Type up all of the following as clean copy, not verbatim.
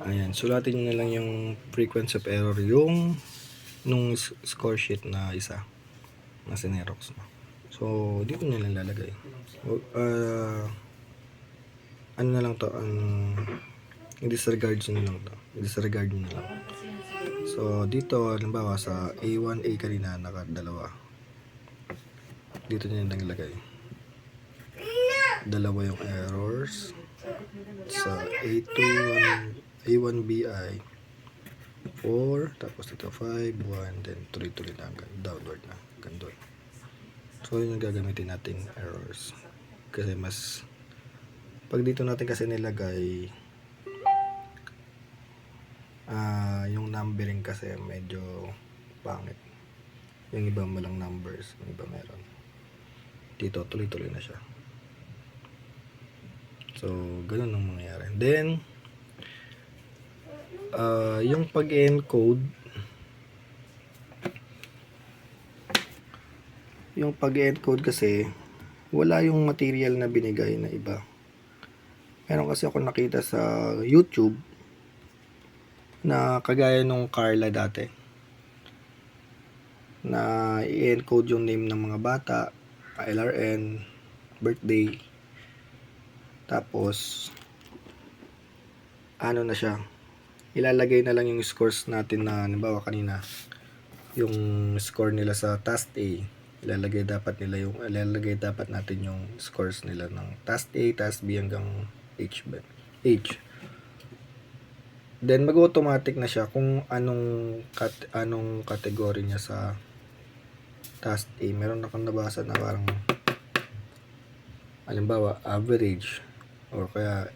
Ayan, sulatin nyo na lang yung frequency of error yung nung score sheet na isa na sinerox mo. So, dito nyo lang lalagay. Ano na lang to, i-disregard nyo lang to. I-disregard nyo na lang. So, dito, halimbawa sa A1, A kanina, nakadalawa. Dito nyo lang ilagay. Dalawa yung errors. Sa A2, A1BI 4, tapos dito 5, 1, then tuloy-tuloy na hanggang downward na, hanggang doon. So yun yung gagamitin nating errors, kasi mas pag dito natin kasi nilagay yung numbering kasi medyo pangit, yung iba malang numbers, yung iba meron. Dito tuloy-tuloy na siya. So ganun ang mangyayari. Then yung pag-encode, kasi wala yung material na binigay na iba. Meron kasi ako nakita sa YouTube na kagaya nung Carla dati, na i-encode yung name ng mga bata, LRN, birthday, tapos ano na siya, ilalagay na lang yung scores natin na halimbawa kanina yung score nila sa task A, ilalagay dapat natin yung scores nila ng task A, task B hanggang H. Then mag-automatic na siya kung anong category niya sa task A. Meron akong nabasa na parang halimbawa average, or kaya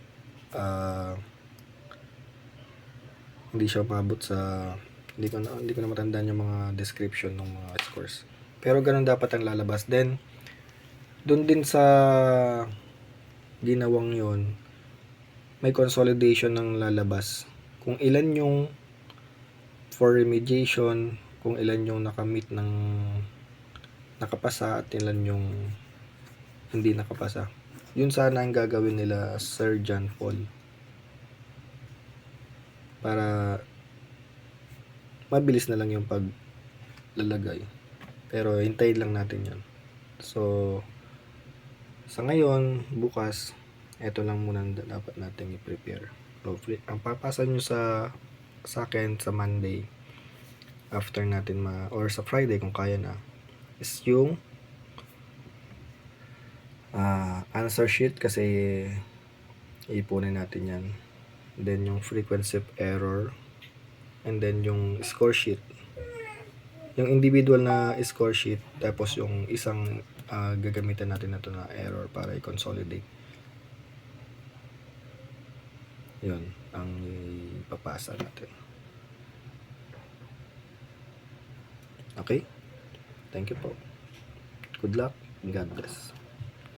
hindi siya mabot sa, hindi ko na matandaan yung mga description ng mga scores. Pero ganun dapat ang lalabas. Then doon din sa ginawang yon, may consolidation ng lalabas kung ilan yung for remediation, kung ilan yung nakamit ng nakapasa at ilan yung hindi nakapasa. Yun sana ang gagawin nila Sir John Paul, para mabilis na lang yung paglalagay. Pero hintayin lang natin yun. So sa ngayon, bukas, eto lang muna dapat natin i-prepare. So, ang papasa nyo sa akin sa Monday, after natin or sa Friday kung kaya na, is yung answer sheet, kasi ipunin natin yan. Then yung frequency of error, and then yung score sheet, yung individual na score sheet, tapos yung isang gagamitan natin na ito na error para i-consolidate. Yun ang ipapasa natin. Okay? Thank you po. Good luck and God bless.